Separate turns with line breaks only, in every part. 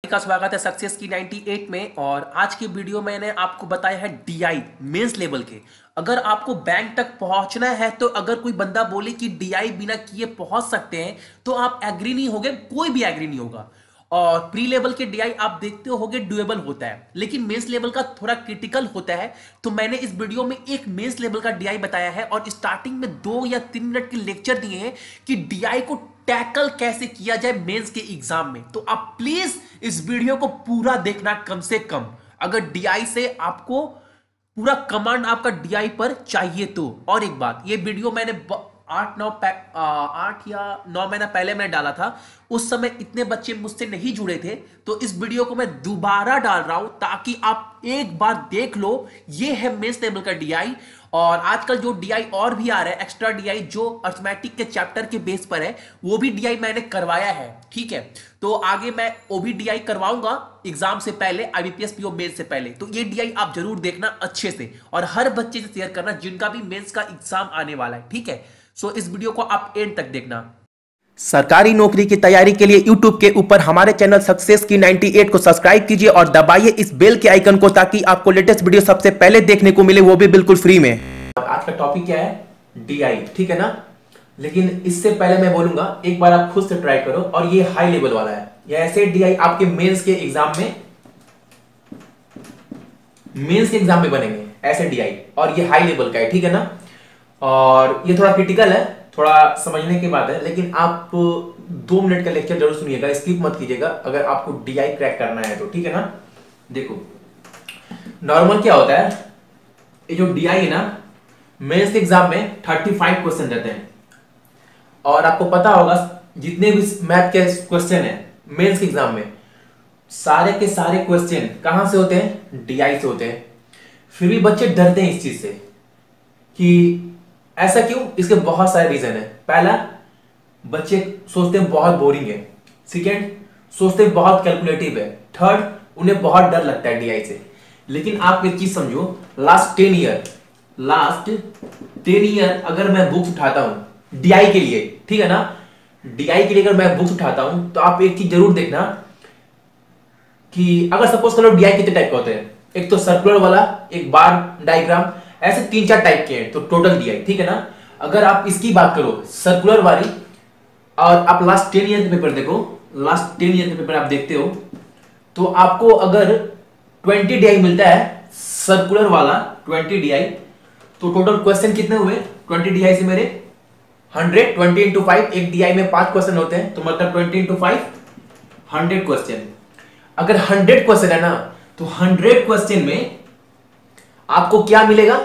का स्वागत है सक्सेस की 98 में। और आज की वीडियो मैंने आपको बताया है डीआई मेंस लेवल के। अगर आपको बैंक तक पहुंचना है तो अगर कोई बंदा बोले कि डीआई बिना किए पहुंच सकते हैं तो आप एग्री नहीं होगे, कोई भी एग्री नहीं होगा। और प्री लेवल के डीआई आप देखते होगे डुएबल होता है, लेकिन मेंस लेवल का थोड़ा क्रिटिकल होता है। तो मैंने इस वीडियो में एक मेंस लेवल का डीआई बताया है और स्टार्टिंग में 2 या 3 मिनट के लेक्चर दिए हैं कि डीआई को टैकल कैसे किया जाए मेंस के एग्जाम में। तो आप प्लीज इस वीडियो को पूरा देखना कम से कम, अगर डीआई से आपको पूरा कमांड आपका डीआई पर चाहिए तो। और एक बात, ये वीडियो मैंने 8 या 9 महीना पहले मैंने डाला था, उस समय इतने बच्चे मुझसे नहीं जुड़े थे। तो इस वीडियो को मैं दोबारा डाल रहा हूं ताकि आप एक बार देख लो। ये है मेंस लेवल का डीआई। और आजकल जो डीआई और भी आ रहा है, एक्स्ट्रा डीआई जो अर्थमेटिक के चैप्टर के बेस पर है, वो भी डीआई मैंने करवाया है। ठीक है, तो आगे मैं वो भी डीआई करवाऊंगा एग्जाम से पहले, आईबीपीएस पीओ मेंस से पहले। तो ये डीआई आप जरूर देखना अच्छे से और हर बच्चे से शेयर करना जिनका भी मेंस का एग्जाम आने वाला है। ठीक है, सो इस वीडियो को आप एंड तक देखना।
सरकारी नौकरी की तैयारी के लिए YouTube के ऊपर हमारे चैनल सक्सेस की 98 को सब्सक्राइब कीजिए और दबाइए इस बेल के आइकन को ताकि आपको लेटेस्ट वीडियो सबसे पहले देखने को मिले, वो भी बिल्कुल फ्री में।
आज का टॉपिक क्या है? डीआई, ठीक है ना। लेकिन इससे पहले मैं बोलूंगा एक बार आप खुद से ट्राई करो। और ये हाई लेवल वाला है, ये ऐसे डीआई आपके मेंस के एग्जाम में बनेंगे ऐसे डीआई, और ये हाई लेवल का है, ठीक है ना। और ये थोड़ा क्रिटिकल है, थोड़ा समझने की बात है, लेकिन आप 2 मिनट का लेक्चर जरूर सुनिएगा, स्किप मत कीजिएगा अगर आपको डीआई क्रैक करना है तो, ठीक है ना। देखो नॉर्मल क्या होता है, ये जो डीआई है ना, मेंस के एग्जाम में 35 क्वेश्चन रहते हैं। और आपको पता होगा जितने भी मैथ के क्वेश्चन है मेंस के एग्जाम में, सारे के सारे क्वेश्चन कहां से होते हैं? डीआई से होते हैं। फिर भी बच्चे डरते हैं इस चीज से कि ऐसा क्यों? इसके बहुत सारे रीजन है। पहला, बच्चे सोचते हैं बहुत बोरिंग है। सेकेंड, सोचते हैं बहुत कैलकुलेटिव है। थर्ड, उन्हें बहुत डर लगता है डीआई से। लेकिन आप एक चीज समझो, लास्ट 10 ईयर अगर मैं बुक्स उठाता हूं डीआई के लिए, ठीक है ना, डीआई के लिए अगर मैं बुक्स उठाता हूं तो आप एक चीज जरूर देखना कि अगर सपोज करो डीआई कितने टाइप के होते हैं, एक तो सर्कुलर वाला, एक बार डायग्राम, ऐसे 3-4 टाइप के हैं तो टोटल डीआई, ठीक है ना। अगर आप इसकी बात करो सर्कुलर वाली, और आप लास्ट 10 ईयर के पेपर देखो, लास्ट 10 ईयर के पेपर आप देखते हो तो आपको अगर 20 डीआई मिलता है सर्कुलर वाला, 20 डीआई, तो टोटल क्वेश्चन कितने हुए 20 डीआई से मेरे? 100। 20 into 5, एक डीआई में 5 क्वेश्चन होते हैं, तो मतलब 20 into 5 100 क्वेश्चन। अगर 100 क्वेश्चन है ना, तो 100 क्वेश्चन में आपको क्या मिलेगा?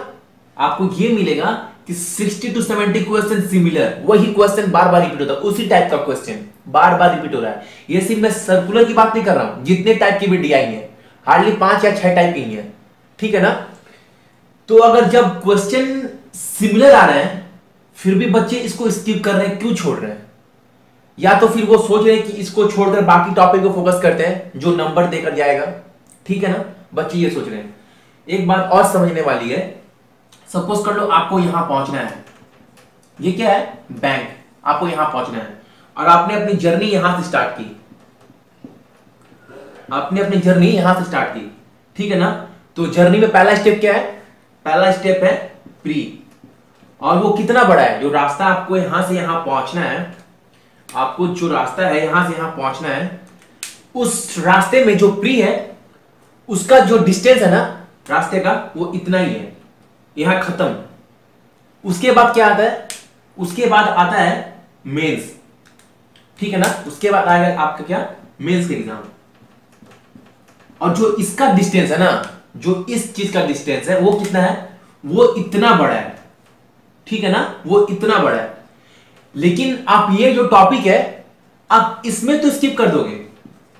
आपको ये मिलेगा कि 60 to 70 क्वेश्चन सिमिलर, वही क्वेश्चन बार बार रिपीट होता है, उसी टाइप का क्वेश्चन बार बार रिपीट हो रहा है। ये सिर्फ मैं सर्कुलर की बात नहीं कर रहा हूं, जितने टाइप की भी डीआई है, हार्डली 5 या 6 टाइप की है, ठीक है ना। तो अगर जब क्वेश्चन सिमिलर आ रहे हैं फिर भी बच्चे इसको स्किप कर रहे हैं, क्यों छोड़ रहे हैं? या तो फिर वो सोच रहे हैं कि इसको छोड़कर बाकी टॉपिक को फोकस करते हैं जो नंबर देकर जाएगा, ठीक है ना। बच्चे ये सोच रहे हैं। एक बात और समझने वाली है, सपोज कर लो आपको यहां पहुंचना है, ये क्या है? बैंक। आपको यहां पहुंचना है और आपने अपनी जर्नी यहां से स्टार्ट की, ठीक है ना। तो जर्नी में पहला स्टेप क्या है? पहला स्टेप है प्री। और वो कितना बड़ा है? जो रास्ता आपको यहां से यहां पहुंचना है, आपको जो रास्ता है यहां से यहां पहुंचना है, उस रास्ते में जो प्री है उसका जो डिस्टेंस है ना रास्ते का, वो इतना ही है, यहां खत्म। उसके बाद क्या आता है? उसके बाद आता है मेंस, ठीक है ना। उसके बाद आएगा आपका क्या? मेंस का एग्जाम। और जो इसका डिस्टेंस है ना, जो इस चीज का डिस्टेंस है, वो कितना है? वो इतना बड़ा है, ठीक है ना, वो इतना बड़ा है। लेकिन आप ये जो टॉपिक है, आप इसमें तो स्किप कर दोगे,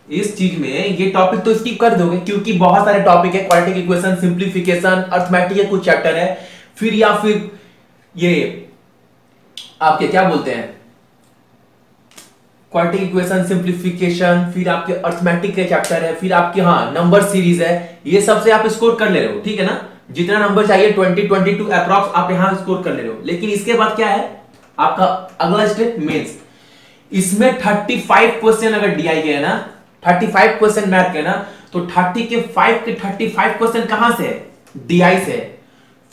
इस चीज में ये टॉपिक तो स्किप कर दोगे, क्योंकि बहुत सारे टॉपिक है, क्वाड्रेटिक इक्वेशन, सिंप्लीफिकेशन, अर्थमेटिक के कुछ चैप्टर है, फिर या फिर ये आपके क्या बोलते हैं, क्वाड्रेटिक इक्वेशन, सिंप्लीफिकेशन, फिर आपके अर्थमेटिक के चैप्टर है, फिर आपके नंबर सीरीज है। ये सबसे आप स्कोर कर ले रहे हो, ठीक है ना। जितना नंबर चाहिए 20-22 अप्रॉक्स आप यहां स्कोर कर ले रहे हो। लेकिन इसके बाद क्या है आपका अगला स्टेप? मेंस। इसमें 35 क्वेश्चन अगर डीआई के है ना, 35 क्वेश्चन मैथ के ना, तो 30 के 5 के 35 क्वेश्चन कहां से है? डीआई से है।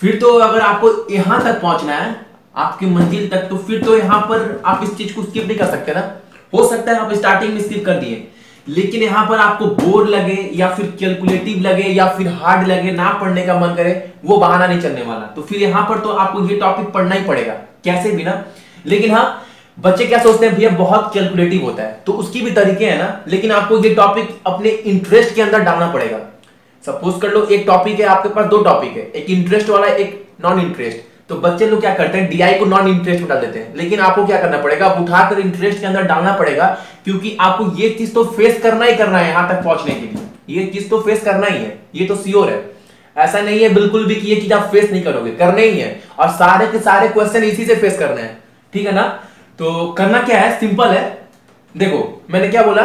फिर तो अगर आपको यहां तक पहुंचना है आपकी मंजिल तक, तो फिर तो यहां पर आप इस चीज को स्किप नहीं कर सकते ना। हो सकता है आप स्टार्टिंग में स्किप कर दिए, लेकिन यहां पर आपको बोर लगे या फिर कैलकुलेटिव लगे या फिर हार्ड लगे, ना पढ़ने का मन करे, वो बहाना नहीं चलने वाला। तो फिर यहां पर तो आपको ये टॉपिक पढ़ना ही पड़ेगा कैसे भी ना। लेकिन हाँ, बच्चे क्या सोचते हैं, भैया बहुत कैलकुलेटिव होता है, तो उसकी भी तरीके हैं ना, लेकिन आपको ये टॉपिक अपने इंटरेस्ट के अंदर डालना पड़ेगा। सपोज कर लो एक टॉपिक है आपके पास, दो टॉपिक है, एक इंटरेस्ट वाला एक नॉन इंटरेस्ट। तो बच्चे लोग क्या करते हैं, डीआई को नॉन इंटरेस्ट में डाल देते हैं, लेकिन आपको क्या करना पड़ेगा, आप उठाकर इंटरेस्ट के अंदर डालना पड़ेगा, क्योंकि आपको ये चीज तो फेस करना ही करना है यहां तक पहुंचने के लिए। ये चीज तो फेस करना ही है, ये तो श्योर है। ऐसा नहीं है बिल्कुल भी कि ये चीज आप फेस नहीं करोगे, करने ही है, और सारे के सारे क्वेश्चन इसी से फेस करने हैं, ठीक है ना। तो करना क्या है, सिंपल है। देखो मैंने क्या बोला,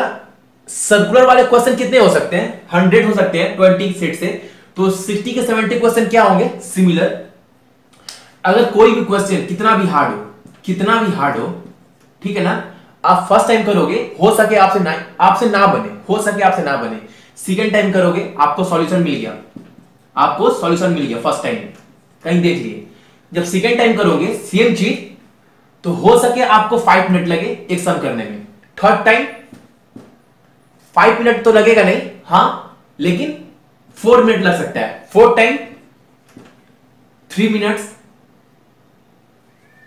सर्कुलर वाले क्वेश्चन कितने हो सकते हैं, 100 हो सकते हैं 20 सेट से, तो 60 के 70 क्वेश्चन क्या होंगे, सिमिलर। अगर कोई भी क्वेश्चन कितना भी हार्ड हो, ठीक है ना, आप फर्स्ट टाइम करोगे, हो सके आपसे ना बने, सेकंड टाइम करोगे आपको सॉल्यूशन मिल गया, फर्स्ट टाइम कहीं देख लिए। जब सेकंड टाइम करोगे सेम चीज, तो हो सके आपको 5 मिनट लगे एक सम करने में। थर्ड टाइम 5 मिनट तो लगेगा नहीं, हाँ, लेकिन 4 मिनट लग सकता है। Fourth time 3 minutes.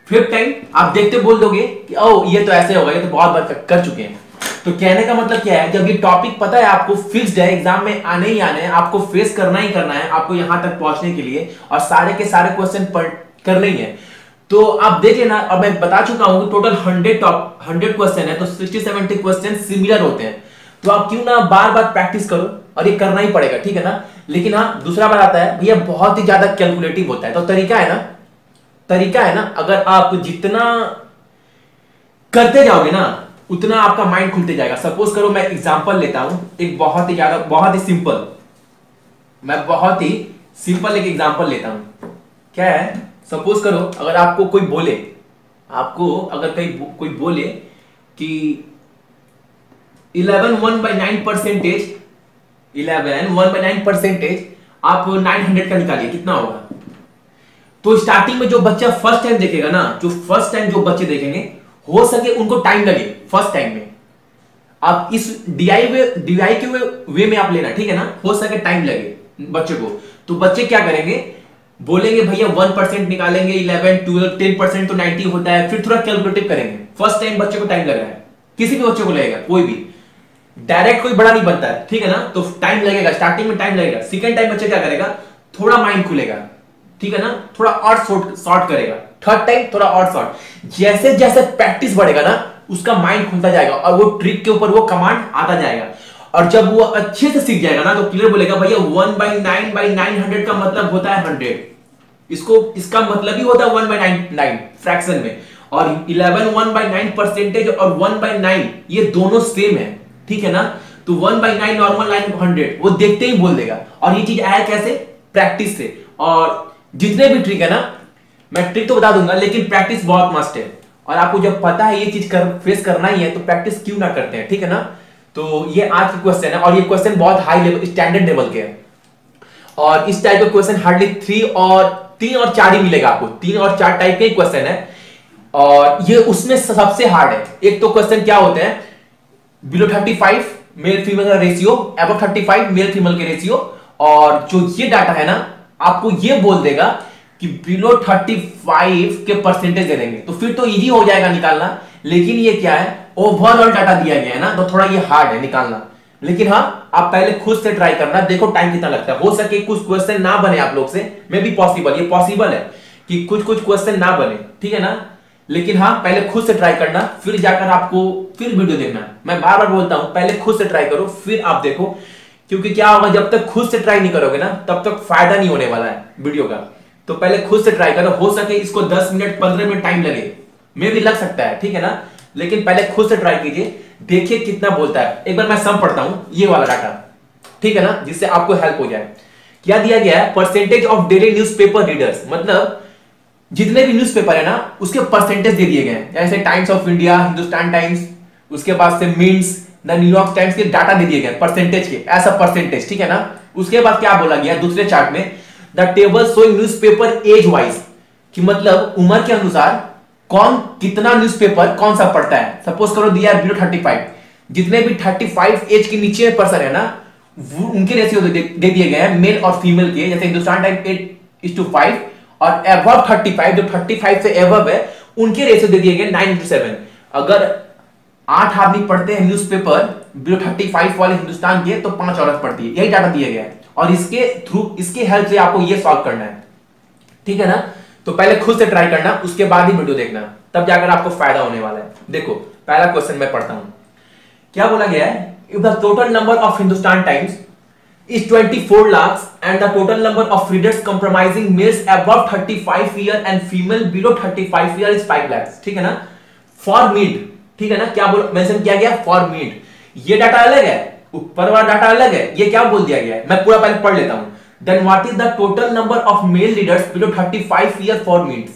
Fifth time आप देखते बोल दोगे कि ओ ये तो ऐसे होगा, ये तो बहुत बार कर चुके हैं। तो कहने का मतलब क्या है, जब ये टॉपिक पता है आपको, फिक्स्ड है, एग्जाम में आने ही आने हैं, आपको फेस करना ही करना है आपको यहां तक पहुंचने के लिए, और सारे के सारे क्वेश्चन करने ही है। तो आप देख लेना, अब मैं बता चुका हूं कि टोटल 100 क्वेश्चन है, तो 60-70 क्वेश्चन सिमिलर होते हैं। तो आप क्यों ना बार बार प्रैक्टिस करो, और ये करना ही पड़ेगा, ठीक है ना। लेकिन हाँ, दूसरा बात आता है, भैया बहुत ही ज्यादा कैलकुलेटिव होता है, तो तरीका है ना, अगर आप जितना करते जाओगे ना, उतना आपका माइंड खुलते जाएगा। सपोज करो मैं एग्जांपल लेता हूं, एक बहुत ही सिंपल एक एग्जांपल लेता हूं। क्या है, सपोज करो अगर आपको कोई बोले, कि 11 1/9% आप 900 का निकालिए, कितना होगा। तो स्टार्टिंग में जो बच्चा फर्स्ट टाइम देखेगा ना, जो बच्चे देखेंगे, हो सके उनको टाइम लगे फर्स्ट टाइम में। आप इस डीआई के वे में आप लेना, ठीक है ना, हो सके टाइम लगे बच्चे को। तो बच्चे क्या करेंगे, बोलेंगे भैया 1% निकालेंगे, 11, 12, 10% तो 90 होता है, फिर थोड़ा कैलकुलेटिव करेंगे। फर्स्ट टाइम बच्चे को टाइम लग रहा है, किसी भी बच्चे को लगेगा, कोई भी डायरेक्ट कोई बड़ा नहीं बनता है, ठीक है ना। तो टाइम लगेगा, स्टार्टिंग में टाइम लगेगा। सेकंड टाइम बच्चे क्या करेगा, थोड़ा माइंड खुलेगा, ठीक है ना, थोड़ा और शॉर्ट करेगा। थर्ड टाइम थोड़ा और शॉर्ट। जैसे जैसे प्रैक्टिस बढ़ेगा ना, उसका माइंड खुलता जाएगा, और वो ट्रिक के ऊपर वो कमांड आता जाएगा। और जब वो अच्छे से सीख जाएगा ना, तो क्लियर बोलेगा भैया 1/9/900 का मतलब होता है 100। इसका मतलब ही होता है 1/9 फ्रैक्शन में। और 11 1/9% और 1/9 ये दोनों सेम है, ठीक है ना। तो 1/9 नॉर्मल लाइन 100 वो देखते ही बोल देगा। और ये चीज आया कैसे, प्रैक्टिस से। और जितने भी ट्रिक है ना, मैं ट्रिक तो बता दूंगा, लेकिन प्रैक्टिस बहुत मस्ट है। और आपको जब पता है ये चीज फेस करना ही है, तो प्रैक्टिस क्यों ना करते हैं, ठीक है ना। तो ये आज की क्वेश्चन है, और ये क्वेश्चन बहुत हाई लेवल स्टैंडर्ड लेवल के हैं। और इस टाइप का क्वेश्चन हार्डली 3 और 4 ही मिलेगा आपको। 3 और 4 टाइप के क्वेश्चन है, और ये उसमें सबसे हार्ड है। एक तो क्वेश्चन क्या होते हैं, बिलो 35 मेल फीमेल का रेशियो, अबव 35 मेल फीमेल के रेशियो। और जो ये डाटा है ना, आपको ये बोल देगा कि बिलो 35 के परसेंटेज दे देंगे, तो फिर तो इजी हो जाएगा निकालना। लेकिन ये क्या है, ओवरऑल डाटा दिया गया है ना, तो थोड़ा ये हार्ड है निकालना। लेकिन हाँ, आप पहले खुद से ट्राई करना, देखो टाइम कितना लगता है। हो सके कुछ क्वेश्चन ना बने आप लोग से, मे बी पॉसिबल, ये पॉसिबल है कि कुछ क्वेश्चन ना बने, ठीक है ना। लेकिन हाँ, पहले खुद से ट्राई करना, फिर जाकर आपको फिर वीडियो देखना। मैं बार बार बोलता हूं, पहले खुद से ट्राई करो, फिर आप देखो। क्योंकि क्या होगा, जब तक खुद से ट्राई नहीं करोगे ना, तब तक फायदा नहीं होने वाला है वीडियो का। तो पहले खुद से ट्राई करो। हो सके इसको 10 मिनट 15 मिनट टाइम लगे, मे भी लग सकता है, ठीक है ना। लेकिन पहले खुद से ट्राई कीजिए, देखिए कितना बोलता है। एक बार मैं सम पढ़ता हूं, ये वाला डाटा, ठीक है ना, जिससे आपको हेल्प हो जाए। क्या दिया गया है, percentage of daily newspaper readers, मतलब जितने भी न्यूज़पेपर है ना, उसके परसेंटेज दे दिए गए हैं। जैसे times of India, Hindustan times, उसके बाद से मिंट्स, द न्यूयॉर्क टाइम्स के डाटा दे दिए गए परसेंटेज के, ऐसा परसेंटेज, ठीक है ना। उसके बाद क्या बोला गया दूसरे चार्ट में, the table showing newspaper age wise, कि मतलब उम्र के अनुसार कौन कितना न्यूज़पेपर कौन सा पढ़ता है। सपोज करो दिया है बिलो 35, जितने भी 35 एज के नीचे पर्सन है ना, उनके रेशियो दे दिए गए हैं मेल और फीमेल के। जैसे हिंदुस्तान टाइम 8:5 और अबव 35, जो 35 से अबव है उनके रेशियो दे दिए गए 9:7। अगर 8 आदमी पढ़ते हैं न्यूज़पेपर बिलो 35 वाले हिंदुस्तान के, तो 5 औरत पढ़ती है। यही डाटा दिया गया है और इसके हेल्प से आपको ये सॉल्व करना है, ठीक है ना। तो पहले खुद से ट्राई करना, उसके बाद ही वीडियो देखना, तब जाकर आपको फायदा होने वाला है। देखो पहला क्वेश्चन मैं पढ़ता हूं, क्या बोला गया है, if the total number of Hindustan times is 24 lakhs and the total number of readers comprising males above 35 year and female below 35 year is 5 lakhs, ठीक है ना। For mid, ठीक है ना, क्या मेंशन किया गया, for mid। ये डाटा अलग है, ऊपर वाला डाटा अलग है, ये क्या बोल दिया गया है, मैं पूरा पहले पढ़ लेता हूं। Then what is the total number of male readers below 35 year for mid?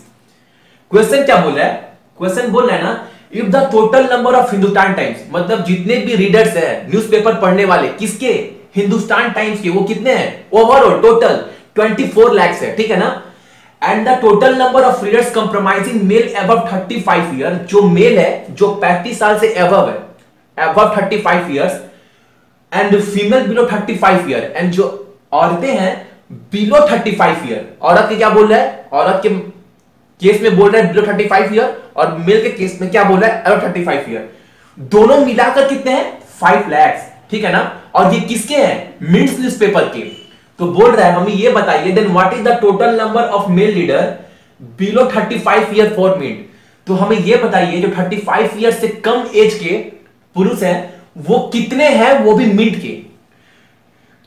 Question क्या बोल रहा है, क्वेश्चन बोल रहा है ना, if the total number of Hindustan times, मतलब जितने भी रीडर्स है न्यूज़पेपर पढ़ने वाले, किसके, हिंदुस्तान टाइम्स के, वो कितने हैं, ओवरऑल टोटल 24 लाख है, ठीक है ना। And the total number of readers compromising male above 35 year, जो मेल है जो 35 साल से अबव है, above 35 years, and female below 35 year, and जो औरतें हैं बिलो 35 ईयर। औरत के क्या बोल रहा है, औरत के केस में बोल रहा है बिलो 35 ईयर, और मेल के केस में क्या बोल रहा है, अबव 35 ईयर। दोनों मिलाकर कितने हैं, 5 लाख, ठीक है ना। और ये किसके हैं, मिंट्स न्यूज़पेपर के। तो बोल रहा है हमें ये बताइए, then what is the total number of male reader below 35 year for Mint. तो हमें ये बताइए जो 35 ईयर से कम एज के पुरुष हैं वो कितने हैं, वो भी मिंट के।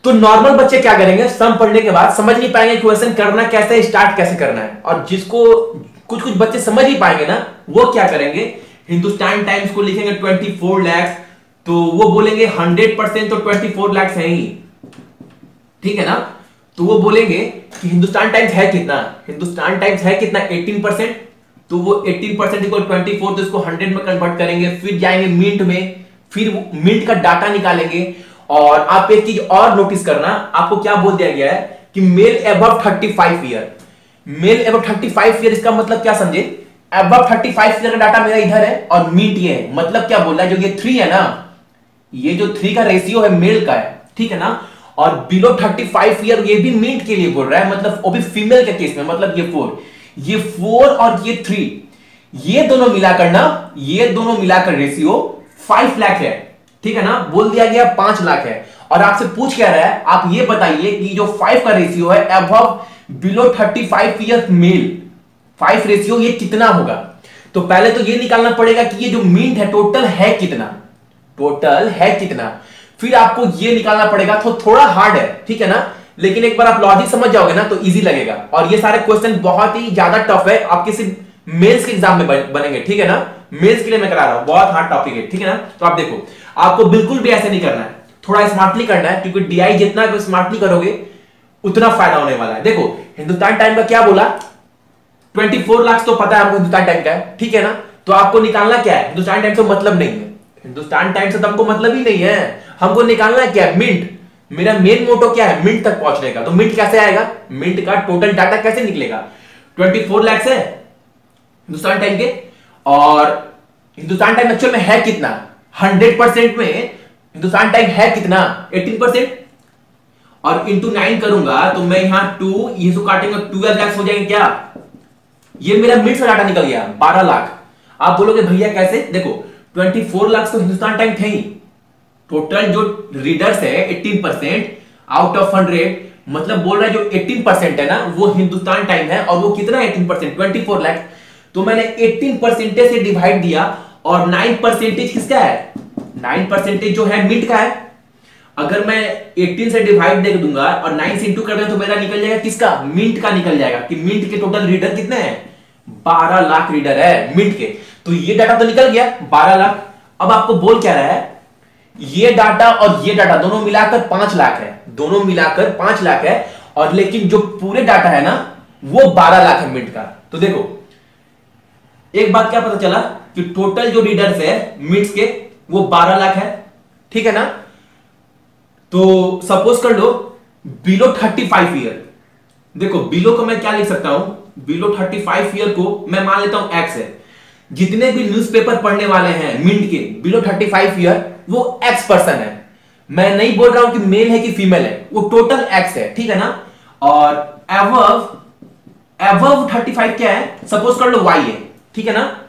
तो नॉर्मल बच्चे क्या करेंगे, सम पढ़ने के बाद समझ नहीं पाएंगे क्वेश्चन करना कैसे है, स्टार्ट कैसे करना है। और जिसको कुछ बच्चे समझ ही पाएंगे ना, वो क्या करेंगे, हिंदुस्तान टाइम्स को लिखेंगे 24 लाख, तो वो बोलेंगे 100% तो 24 लाख है ही, ठीक है ना। तो वो बोलेंगे कि हिंदुस्तान टाइम्स है कितना, हिंदुस्तान टाइम्स है कितना 18%, तो वो 18% इक्वल 24, तो इसको 100 में कन्वर्ट करेंगे, फिर जाएंगे मिंट में, फिर मिंट का डाटा निकालेंगे। और आप एक चीज और नोटिस करना, आपको क्या बोल दिया गया है कि male above 35 year, male above 35 year, इसका मतलब क्या समझे, अबव 35 ईयर का डाटा मेरा इधर है और मिंट ये है, मतलब क्या बोल रहा है, जो ये 3 है ना, ये जो 3 का रेशियो है मेल का है, ठीक है ना। और बिलो 35 ईयर ये भी मिंट के लिए बोल रहा है, मतलब वो भी फीमेल के केस में, मतलब ये 4 और ये 3, ये दोनों मिलाकर ना, ये दोनों मिलाकर रेशियो 5 लाख है, ठीक है ना। बोल दिया गया 5 लाख है। और आपसे पूछ क्या रहा है, आप ये बताइए कि जो 5 का रेशियो है above below 35 year male, 5 ratio ये कितना होगा। तो पहले तो ये निकालना पड़ेगा कि ये जो मिंट है टोटल है कितना, टोटल है कितना, फिर आपको ये निकालना पड़ेगा। तो थोड़ा हार्ड है, ठीक है ना, लेकिन एक बार आप लॉजिक समझ जाओगे ना तो इजी लगेगा। और ये सारे क्वेश्चन बहुत ही ज्यादा टफ है, आपके सिर्फ मेल्स के एग्जाम में बनेंगे, ठीक है ना। मेल्स के लिए मैं करा रहा हूं, बहुत हार्ड टॉपिक है, ठीक है ना। तो आप देखो, आपको बिल्कुल भी ऐसे नहीं करना है, थोड़ा स्मार्टली करना है, क्योंकि डीआई जितना स्मार्टली करोगे उतना फायदा होने वाला है। देखो हिंदुस्तान टाइम का क्या बोला, 24 लाख तो पता है हमको हिंदुस्तान टाइम का है, ठीक है ना। तो आपको निकालना क्या है, हिंदुस्तान टाइम से मतलब नहीं है, हिंदुस्तान टाइम से तो हमको मतलब ही नहीं है, हमको निकालना है क्या, मिंट। मेरा मेन मोटो क्या है, मिंट तक पहुंचने का। तो मिंट कैसे आएगा, मिंट का टोटल डाटा कैसे निकलेगा, 24 लाख है हिंदुस्तान टाइम के, और हिंदुस्तान टाइम एक्चुअल में है कितना, 100% में हिंदुस्तान टाइम है कितना, 18%, और इंटू 9 करूंगा तो मैं यहां 2 ये सो काटेंगे 12 लाख हो जाएंगे क्या, ये मेरा मिड से डाटा निकल गया 12 लाख। आप बोलोगे भैया कैसे, देखो 24 लाख तो हिंदुस्तान टाइम थे ही, टोटल जो रीडर्स है 18% आउट ऑफ 100, मतलब बोल रहा है जो 18% है ना वो हिंदुस्तान टाइम है, और वो कितना है 18%, 24 लाख। तो मैंने 18% से डिवाइड दिया, और 9% किसका है, 9% जो है मिंट का है। अगर मैं 18 से डिवाइड दे दूंगा और 9 से इंटू कर दूंगा तो मेरा निकल जाएगा किसका, मिंट का निकल जाएगा, कि मिंट के टोटल रीडर कितने हैं, 12 लाख रीडर है मिंट के। तो ये डाटा तो निकल गया 12 लाख। अब आपको बोल क्या रहा है, ये डाटा और ये डाटा दोनों मिलाकर 5 लाख है, दोनों मिलाकर 5 लाख है, और लेकिन जो पूरे डाटा है ना वो 12 लाख है मिंट का। तो देखो एक बात क्या पता चला कि टोटल जो रीडर्स है मिंट्स के वो 12 लाख है, ठीक है ना। तो सपोज कर लो बिलो 35 ईयर, देखो बिलो को मैं क्या लिख सकता हूं, बिलो 35 ईयर को मैं मान लेता हूं एक्स है। जितने भी न्यूज़पेपर पढ़ने वाले हैं मिंट के बिलो 35 ईयर वो एक्स पर्सन है। मैं नहीं बोल रहा हूं कि मेल है कि फीमेल है, वो टोटल एक्स है, ठीक है ना। और एवव 35 क्या है, सपोज कर लो वाई है, ठीक है ना।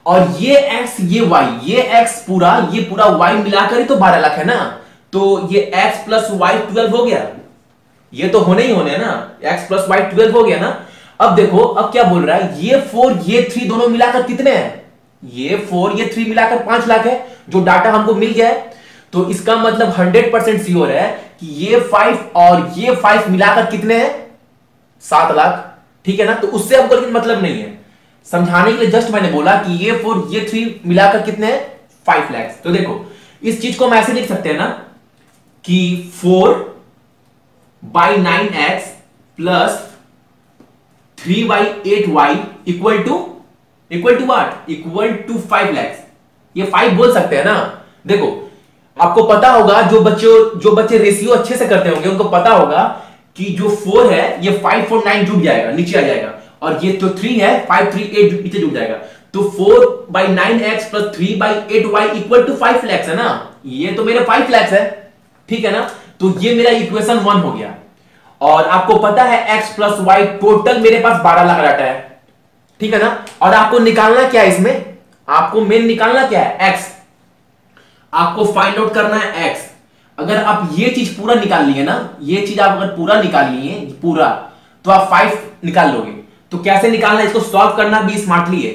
और ये एक्स ये वाई, ये एक्स पूरा ये पूरा वाई मिलाकर ही तो 12 लाख है ना। तो ये एक्स प्लस वाई 12 हो गया, ये तो होने ही होने ना, एक्स प्लस वाई 12 हो गया ना। अब देखो अब क्या बोल रहा है, ये 4 ये 3 दोनों मिलाकर कितने हैं, ये 4 ये 3 मिलाकर 5 लाख है, जो डाटा हमको मिल गया है। तो इसका मतलब 100% श्योर है कि ये 5 और ये 5 मिलाकर कितने हैं, 7 लाख, ठीक है ना। तो उससे हमको लेकिन मतलब नहीं है, समझाने के लिए जस्ट मैंने बोला कि ये 4 ये 3 मिलाकर कितने हैं, 5 लाख। तो देखो इस चीज को हम ऐसे लिख सकते हैं ना कि 4/9x plus 3/8y equal to what, equal to 5 lakh. ये 5 बोल सकते हैं ना। देखो आपको पता होगा, जो बच्चे रेशियो अच्छे से करते होंगे उनको पता होगा कि जो 4 है ये 5 4 9 जुड़ जाएगा, नीचे आ जाएगा, और ये जो 3 है 5 3 8 नीचे जुड़ जाएगा। तो 4/9x plus 3/8y equal to 5 lakh है ना। ये तो मेरे 5 लाख है, ठीक है ना। तो ये मेरा इक्वेशन 1 हो गया। और आपको पता है x प्लस वाई टोटल मेरे पास 12 लाख डाटा है, ठीक है ना। और आपको निकालना क्या है इसमें, आपको मेन निकालना क्या है, x। आपको फाइंड आउट करना है x। अगर आप ये चीज पूरा निकाल लिए ना, ये चीज आप अगर पूरा निकाल लिए पूरा, तो आप 5 निकाल लोगे। तो कैसे निकालना है, इसको सॉल्व करना भी स्मार्टली है।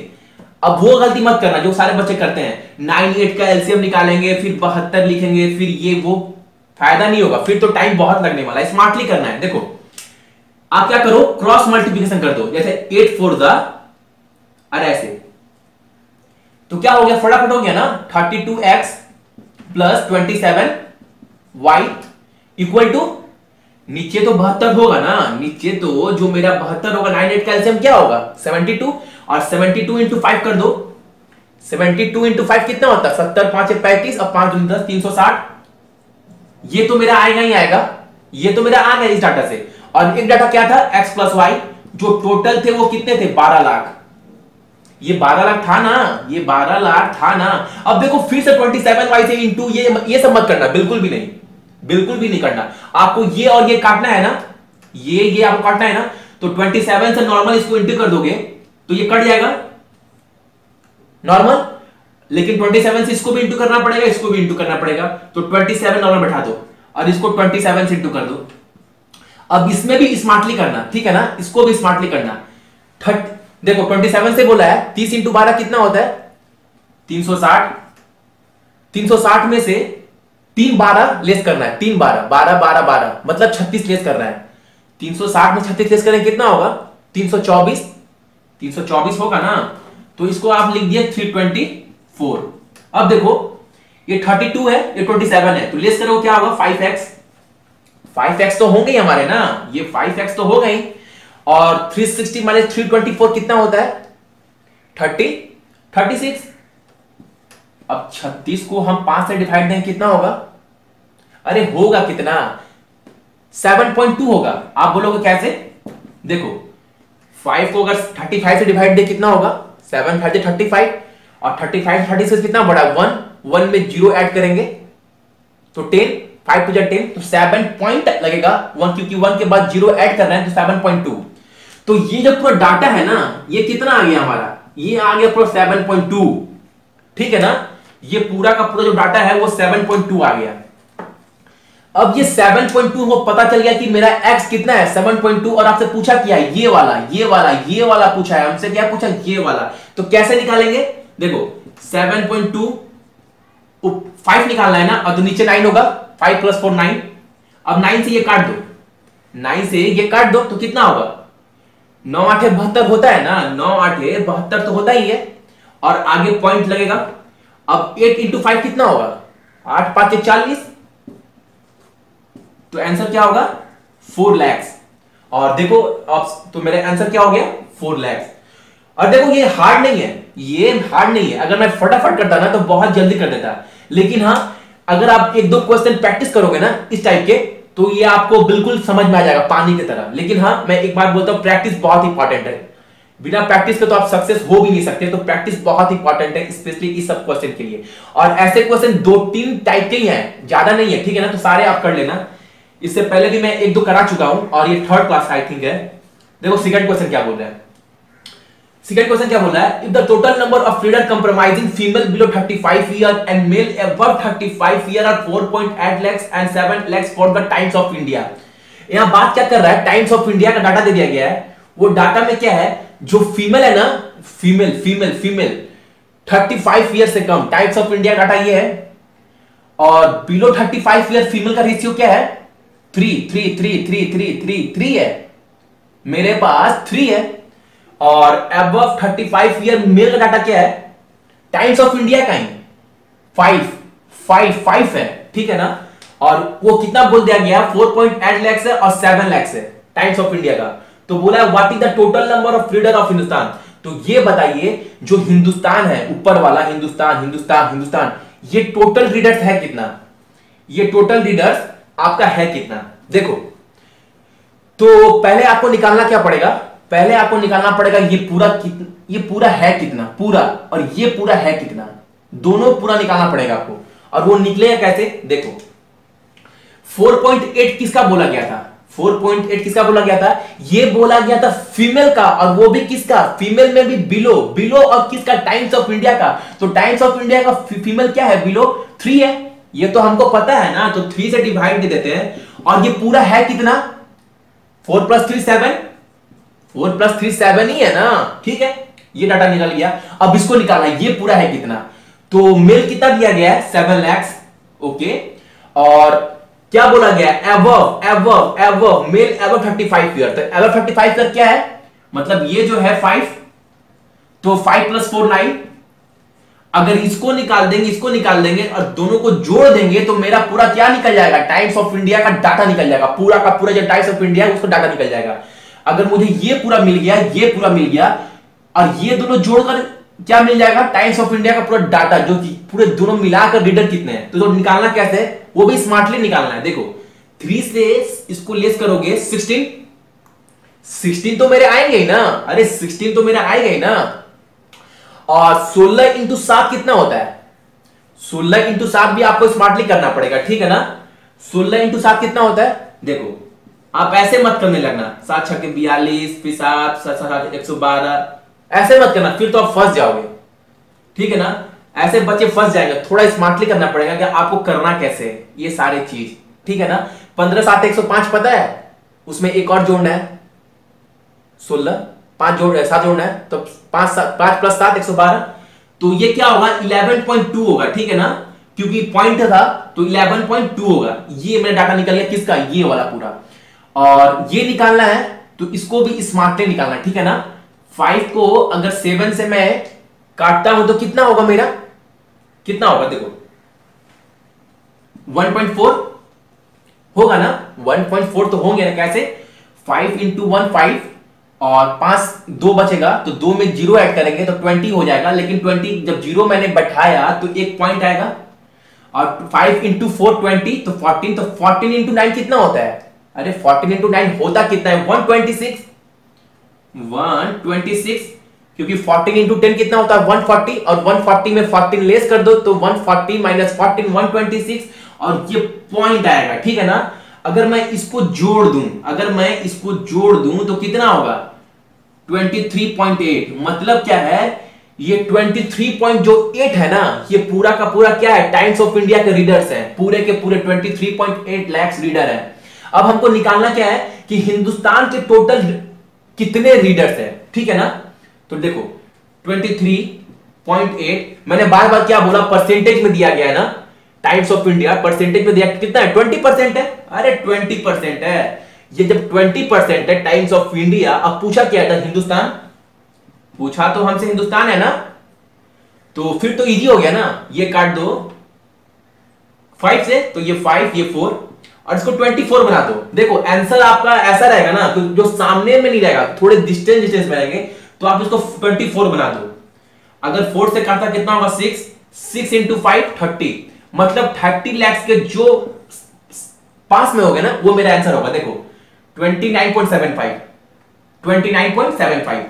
अब वो गलती मत करना जो सारे बच्चे करते हैं, 9 8 का एलसीएम निकालेंगे फिर 72 लिखेंगे, फिर ये वो, फायदा नहीं होगा, फिर तो टाइम बहुत लगने वाला है। स्मार्टली करना है। देखो आप क्या करो, क्रॉस मल्टीप्लिकेशन कर दो, जैसे 8 4 द, अरे ऐसे, तो क्या हो गया, फटाफट हो गया ना। 32x plus 27y equal to, नीचे तो 72 होगा ना, नीचे तो जो मेरा 72 होगा, 9 8 का एलसीएम क्या होगा 72, और 72 इंटू 5 कर दो। 72 इंटू 5 कितना होता है, 70 5 35 और 5 दूनी 10, 360। ये तो मेरा आएगा ही आएगा, ये तो मेरा आ गया इस डाटा से। और एक डाटा क्या था, x प्लस वाई, जो टोटल थे वो कितने थे, 12 लाख। ये 12 लाख था ना, ये 12 लाख था ना। अब देखो फिर से 27y से इंटू ये सब मत करना, बिल्कुल भी नहीं, बिल्कुल भी नहीं करना। आपको ये और ये काटना है ना, ये आपको काटना है ना। तो 27 से नॉर्मल इसको इंटू कर दोगे तो ये कट जाएगा नॉर्मल, लेकिन 27 से इसको भी इंटू करना पड़ेगा, इसको भी इंटू करना पड़ेगा। तो 27 नॉर्मल बैठा दो और इसको 27 से इंटू कर दो। अब इसमें भी स्मार्टली करना, ठीक है ना, इसको भी स्मार्टली करना। देखो 27 से बोला है, 30 इंटू 12 कितना होता है, 360। 360 में से 3 12 लेस करना है, 3 12 12 12 12 मतलब 36 लेस करना है। 360 में 36 लेस करें कितना होगा, 324। 324 होगा ना। तो इसको आप लिख दिए 324। अब देखो ये 32 है, ये 27 है, तो लेस करो क्या होगा 5x। 5x तो होंगे ही हमारे ना, ये 5x तो हो गई। और 360 माइनस 324 कितना होता है, 36। अब 36 को हम 5 से डिवाइड दें कितना होगा, अरे होगा कितना, 7.2 होगा। आप बोलोगे कैसे, देखो 5 को अगर 35 से डिवाइड दे कितना होगा, 7 5 35, और 35 36 कितना बड़ा, 1 में 0 ऐड करेंगे तो 10, 5 to 10, तो 7 पॉइंट लगेगा 1, क्योंकि 1 के बाद 0 ऐड कर रहे हैं तो 7.2। तो ये जो पूरा डाटा है ना, ये कितना आ गया हमारा, ये आ गया पूरा 7.2, ठीक है ना। ये पूरा का पूरा जो डाटा है वो 7.2 आ गया। अब ये 7.2 को पता चल गया कि मेरा x कितना है, 7.2, और आपसे पूछा क्या, ये वाला पूछा है हमसे, क्या पूछा, ये वाला। तो कैसे निकालेंगे, देखो 7.2 5 निकालना है ना, और तो नीचे 9 होगा, 5 + 4 9। अब 9 से ये काट दो, 9 से ये काट दो तो कितना होगा, 9 8 72 होता है ना, 9 8 72 तो होता ही है, और आगे पॉइंट लगेगा। अब 8 × 5 कितना होगा, 8 5 40, तो आंसर क्या होगा 4 लाख। और देखो अब तो मेरा आंसर क्या हो गया 4 लाख। और देखो ये हार्ड नहीं है, ये हार्ड नहीं है, अगर मैं फटाफट करता ना तो बहुत जल्दी कर देता, लेकिन हाँ अगर आप एक दो क्वेश्चन प्रैक्टिस करोगे ना इस टाइप के, तो ये आपको बिल्कुल समझ में आ जाएगा पानी की तरह। लेकिन हाँ, मैं एक बात बोलता हूं, प्रैक्टिस बहुत इंपॉर्टेंट है। बिना प्रैक्टिस के तो आप सक्सेस हो भी नहीं सकते, तो प्रैक्टिस बहुत इंपॉर्टेंट है, स्पेशली इस सब क्वेश्चन के लिए। और ऐसे क्वेश्चन 2-3 टाइप के ही हैं, ज्यादा नहीं है, ठीक है ना, तो सारे आप कर लेना। इससे पहले भी मैं एक दो करा चुका हूं, और ये थर्ड क्लास आई थिंक है। देखो सेकंड क्वेश्चन क्या बोल रहा है, सेकंड क्वेश्चन क्या बोल रहा है, if the total number of reader compromising female below 35 year and male above 35 year are 4.8 lakhs and 7 lakhs for the Times of India. यहां बात क्या कर रहा है, टाइम्स ऑफ इंडिया का डाटा दे दिया गया है। वो डाटा में क्या है, जो फीमेल है ना, फीमेल 35 ईयर से कम, टाइम्स ऑफ इंडिया डाटा ये है। और बिलो 35 ईयर फीमेल का रेशियो क्या है, 3 है, मेरे पास 3 है। और अबव 35 ईयर मेल का डाटा क्या है, टाइम्स ऑफ इंडिया का ही 5 है, ठीक है ना। और वो कितना बोल दिया गया, 4.8 lakhs है और 7 lakhs है टाइम्स ऑफ इंडिया का। तो बोला what is the total number of reader of Hindustan. तो ये बताइए जो हिंदुस्तान है, ऊपर वाला हिंदुस्तान, ये टोटल रीडर्स है कितना, ये टोटल रीडर्स आपका है कितना। देखो, तो पहले आपको निकालना क्या पड़ेगा, पहले आपको निकालना पड़ेगा ये पूरा है कितना, पूरा, और ये पूरा है कितना, दोनों पूरा निकालना पड़ेगा आपको। और वो निकलेगा कैसे, देखो 4.8 किसका बोला गया था, 4.8 किसका बोला गया था, ये बोला गया था फीमेल का, और वो भी किसका, फीमेल में भी बिलो और किसका, टाइम्स ऑफ इंडिया का। तो टाइम्स ऑफ इंडिया का फीमेल क्या है, बिलो 3 है, ये तो हमको पता है ना, तो 3 से डिवाइड दे देते हैं। और ये पूरा है कितना, 4 + 3 7, 4 + 3 7 ही है ना, ठीक है, ये डाटा निकल गया। अब इसको निकालना है, ये पूरा है कितना, तो मेल कितना दिया गया है, 7 lakhs, ओके। और क्या बोला गया, अबव मेल अबव 35 ईयर, तो अबव 35 ईयर क्या है, मतलब ये जो है 5, तो 5 + 4 9। अगर इसको निकाल देंगे और दोनों को जोड़ देंगे तो मेरा पूरा क्या निकल जाएगा, टाइम्स ऑफ इंडिया का डाटा निकल जाएगा, पूरा का पूरा जो टाइम्स ऑफ इंडिया है उसका डाटा निकल जाएगा। अगर मुझे ये पूरा मिल गया और ये दोनों जोड़कर क्या मिल जाएगा, टाइम्स ऑफ इंडिया का पूरा डाटा, जो कि पूरे दोनों मिलाकर रीडर कितने हैं। तो निकालना कैसे, वो भी स्मार्टली निकालना है। देखो 3 से इसको लेस करोगे 16 तो मेरे आएंगे ही ना, अरे 16 तो मेरे आएगा ही ना। और 16 × 7 कितना होता है, 16 × 7 भी आपको स्मार्टली करना पड़ेगा, ठीक है ना। 16 × 7 कितना होता है, देखो आप ऐसे मत करने लगना, 7 × 6 = 42, फिर 7 7 7 112, ऐसे मत करना, फिर तो आप फंस जाओगे, ठीक है ना। ऐसे बच्चे फंस जाएंगे, थोड़ा स्मार्टली करना पड़ेगा कि आपको करना कैसे ये सारे चीज, ठीक है ना। 15 7 105 पता है, उसमें एक और जोड़ना है 16, 7 जोड़ना है, तो 5 + 7 112। तो ये क्या होगा, 11.2 होगा, ठीक है ना, क्योंकि पॉइंट था तो 11.2 होगा। ये मेरा डाटा निकल गया किसका, ये वाला पूरा। और ये निकालना है तो इसको भी स्मार्टली निकालना है, ठीक है ना। 5 को अगर 7 से मैं काटता हूं तो कितना होगा मेरा, कितना होगा, देखो 1.4 होगा ना, 1.4 तो होंगे ना। कैसे, 5 × 1 5, और 5 2 बचेगा, तो 2 में 0 ऐड करेंगे तो 20 हो जाएगा। लेकिन 20 जब 0 मैंने बैठाया तो एक पॉइंट आएगा। और 5 × 4 20, तो 14, तो 14 × 9 कितना होता है, अरे 14 × 9 होता कितना है, 126, क्योंकि 14 × 10 कितना होता है, 140, और 140 में 14 लेस कर दो तो 140 - 14 126, और ये पॉइंट आएगा, ठीक है ना। अगर मैं इसको जोड़ दूं तो कितना होगा, 23.8। मतलब क्या है, ये 23.8 है ना, ये पूरा का पूरा क्या है, टाइम्स ऑफ इंडिया के रीडर्स हैं, पूरे के पूरे 23.8 lakhs रीडर हैं। अब हमको निकालना क्या है कि हिंदुस्तान के टोटल कितने रीडर्स हैं, ठीक है ना। तो देखो 23.8, मैंने बार बार क्या बोला, परसेंटेज में दिया गया है ना, टाइम्स ऑफ इंडिया परसेंटेज में दिया कितना है, 20% है, अरे 20% है। ये जब 20% है टाइम्स ऑफ इंडिया, अब पूछा क्या था, हिंदुस्तान पूछा तो हमसे हिंदुस्तान है ना, तो फिर तो इजी हो गया ना। ये काट दो 5 से, तो ये 5 ये 4, और इसको 24 बना दो। देखो आंसर आपका ऐसा रहेगा ना, तो जो सामने में नहीं रहेगा, थोड़े डिस्टेंस में रहेंगे, तो आप इसको 24 बना दो। अगर 4 से काटता कितना होगा, 6 × 5 30, मतलब 30 lakhs के जो पास में हो गए ना वो मेरा आंसर होगा। देखो 29.75 29.75।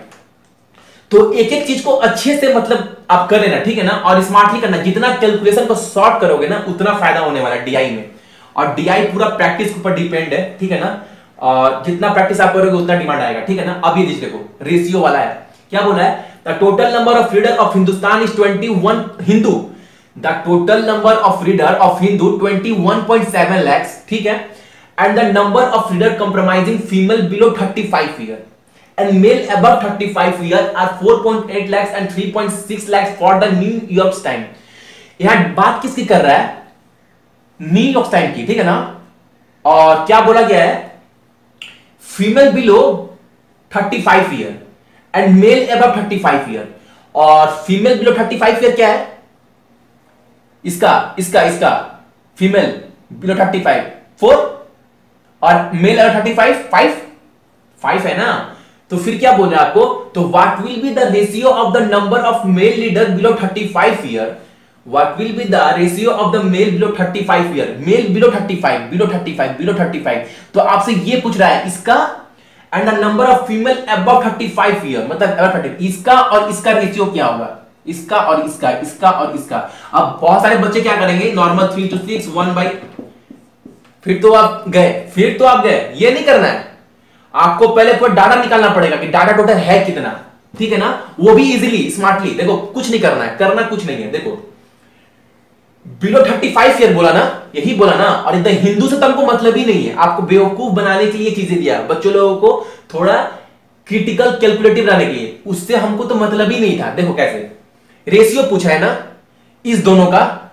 तो एक एक चीज को अच्छे से मतलब आप कर लेना, ठीक है ना, और स्मार्टली करना। जितना कैलकुलेशन को शॉर्ट करोगे ना उतना फायदा होने वाला है डीआई में। और डीआई पूरा प्रैक्टिस के ऊपर डिपेंड है, ठीक है ना, और जितना प्रैक्टिस आप करोगे उतना डिमांड आएगा, ठीक है ना। अब ये देखो रेशियो वाला है, क्या बोला है, the total number of reader of Hindustan is 21 Hindu, the total number of reader of Hindu 21.7 lakhs, ठीक है, and the number of reader compromising female below 35 year and male above 35 years are 4.8 lakhs and 3.6 lakhs for the New York Times। यहां बात किसकी कर रहा है, new York time की, ठीक है ना। और क्या बोला गया है, female below 35 year and male above 35 year. और फीमेल बिलो 35 ईयर क्या है, इसका इसका इसका फीमेल बिलो 35 4 और मेल अबव 35 5 है ना। तो फिर क्या बोल रहा है आपको, तो what will be the ratio of the number of male leader below 35 year, what will be the ratio of the male below 35 year, male below 35 below 35 below 35। तो आपसे ये पूछ रहा है इसका and the number of female above 35 year, मतलब above 30, इसका और इसका रेशियो क्या होगा, इसका और इसका, इसका और इसका। अब बहुत सारे बच्चे क्या करेंगे, नॉर्मल 3:6 1/, फिर तो आप गए, ये नहीं करना है। आपको पहले पूरा डाटा निकालना पड़ेगा कि डाटा टोटल है कितना, ठीक है ना, वो भी इजीली स्मार्टली। देखो कुछ नहीं करना है, करना कुछ नहीं है। देखो बिलो 35 ईयर बोला ना, यही बोला ना, और इधर हिंदू से तो हमको मतलब ही नहीं है। आपको बेवकूफ बनाने के लिए चीजें दिया, बच्चों लोगों को थोड़ा क्रिटिकल कैलकुलेटिव बनाने के लिए, उससे हमको तो मतलब ही नहीं था। देखो कैसे रेशियो पूछा है ना इस दोनों का,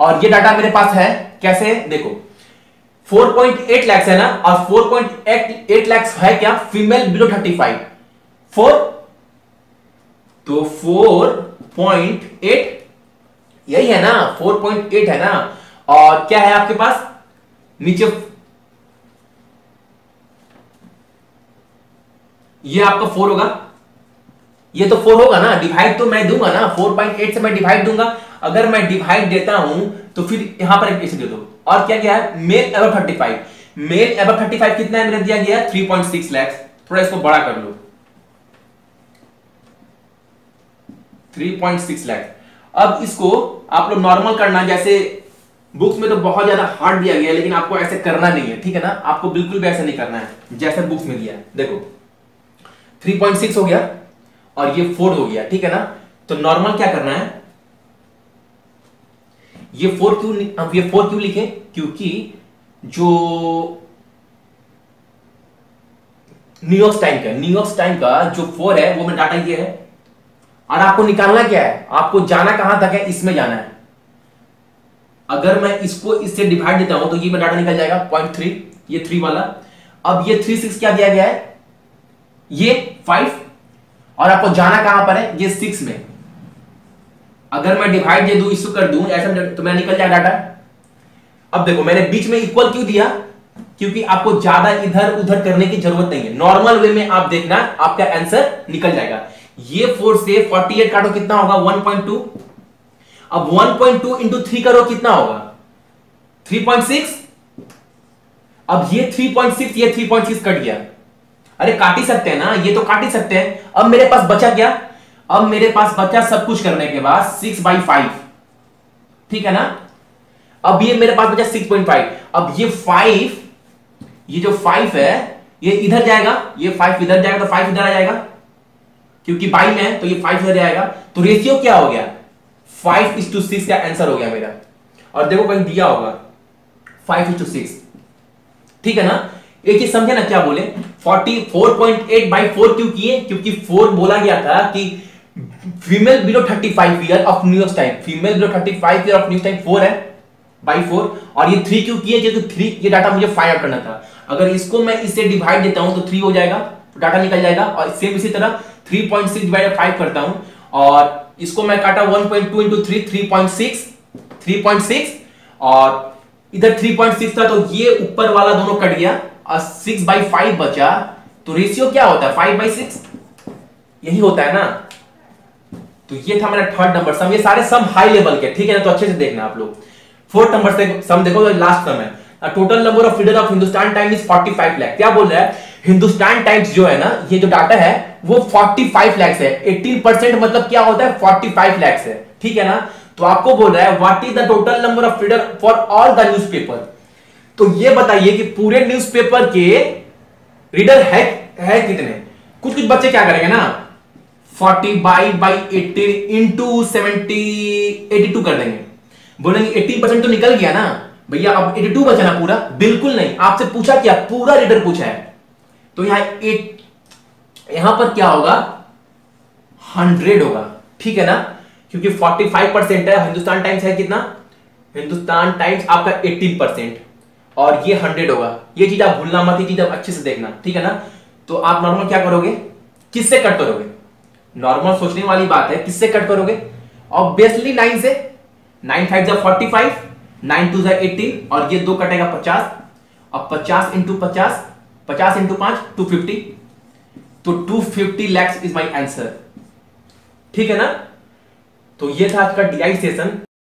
और ये डाटा मेरे पास है, कैसे देखो 4.8 lakhs है ना, और 4.8 lakhs है क्या, फीमेल बिलो 35 4, तो 4.8 यही है ना, 4.8 है ना। और क्या है आपके पास नीचे, ये आपका 4 होगा, ये तो 4 होगा ना, डिवाइड तो मैं दूंगा ना, 4.8 से मैं डिवाइड दूंगा। अगर मैं डिवाइड देता हूं तो फिर यहां पर ऐसे दे दो। और क्या क्या है, मेल अबव 35, मेल अबव 35 कितना है मेरा दिया गया 3.6 lakhs। थोड़ा इसको बड़ा कर लो, 3.6 lakhs। अब इसको आप लोग नॉर्मल करना, जैसे बुक्स में तो बहुत ज्यादा हार्ड दिया गया है, लेकिन आपको ऐसे करना नहीं है, ठीक है ना, आपको बिल्कुल भी ऐसे नहीं करना है जैसे बुक्स में दिया है। देखो 3.6 हो गया और ये 4 हो गया, ठीक है ना। तो नॉर्मल क्या करना है, ये 4 क्यों लिखे, क्योंकि जो न्यूयॉर्क टाइम का जो 4 है वो में डाटा ये है। और आपको निकालना क्या है, आपको जाना कहां तक है, इसमें जाना है। अगर मैं इसको इससे डिवाइड देता हूं तो ये में डाटा निकल जाएगा 0.3, ये 3 वाला। अब ये 3.6 क्या दिया गया है, ये 5, और आपको जाना कहां पर है, ये 6 में। अगर मैं डिवाइड दे दूं, इसको कर दूं ऐसा, तो मेरा निकल जाएगा डाटा। अब देखो मैंने बीच में इक्वल क्यों दिया, क्योंकि आपको ज्यादा इधर उधर करने की जरूरत नहीं है। नॉर्मल वे में आप देखना, आपका आंसर निकल जाएगा। ये 4 से 48 काटो, कितना होगा 1.2। अब 1.2 इंटू 3 करो, कितना होगा 3.6। अब ये 3.6, ये 3.6 कट गया। अरे काट ही सकते हैं ना, ये तो काट ही सकते हैं। अब मेरे पास बचा क्या, अब मेरे पास बचा सब कुछ करने के बाद 6/5, ठीक है ना। अब ये मेरे पास बचा 6.5। अब ये 5, ये जो 5 है ये इधर जाएगा, ये 5 इधर जाएगा, तो 5 इधर आ जाएगा, क्योंकि बाई में है तो ये 5 इधर जाएगा। तो रेशियो क्या हो गया, 5:6 का आंसर हो गया मेरा। और देखो कहीं दिया होगा 5:6, ठीक है ना। एक चीज समझे ना क्या बोले, 4.8/4 क्यों किए, क्योंकि 4 बोला गया था कि female below 35 year of New York time, female below 35 year of New York time 4 है बाई 4। और ये 3 क्यों किए, क्योंकि 3 ये डाटा मुझे फाइंड आउट करना था। अगर इसको मैं इससे डिवाइड देता हूं तो 3 हो जाएगा, तो डाटा निकल जाएगा। और सेम इसी तरह 3.6 डिवाइडेड 5 करता हूं, और इसको मैं काटा 1.2 इंटू 3, 3.6, और इधर 3.6 था, तो ये ऊपर वाला दोनों कट गया और 6/5 बचा। तो रेशियो क्या होता है 5/6, यही होता है ना। तो ये था मेरा थर्ड नंबर सम। ये सारे सम हाई लेवल के, ठीक है ना, तो अच्छे से देखना आप लोग। फोर्थ नंबर से सम देखो तो लास्ट सम है, total number of reader of Hindustan times is 45 lakh. क्या बोल रहा है, हिंदुस्तान टाइम्स जो है ना, ये जो डाटा है वो 45 लाख है। 18% मतलब क्या होता है, 45 लाख है, ठीक है ना। तो आपको बोल रहा है what is the total number of reader for all the newspaper. तो ये बताइए कि पूरे न्यूज़पेपर के रीडर है कितने। कुछ कुछ बच्चे क्या करेंगे ना, 40 बाई 80 इंटू 82 कर देंगे, बोलेंगे 18% तो निकल गया ना भैया, अब 82 बचा ना पूरा। बिल्कुल नहीं, आपसे पूछा क्या, पूरा रीडर पूछा है। तो यहां पर क्या होगा, 100 होगा, ठीक है ना, क्योंकि 45% है। हिंदुस्तान टाइम्स है कितना, हिंदुस्तान टाइम्स आपका 18% और ये 100 होगा। ये चीज आप भूलना मत, ये चीज आप अच्छे से देखना, ठीक है ना। तो आप नॉर्मल क्या करोगे, किससे कट करोगे, नॉर्मल सोचने वाली बात है, किससे कट करोगे, ऑब्वियसली 9 से। 9 5 जा 45, 9 2 जा 18 और ये 2 कटेगा 50 और 50 इंटू 50, 50 इंटू 5 250। तो 250 lakhs इज माई आंसर, ठीक है ना। तो ये था आज का DI सेशन।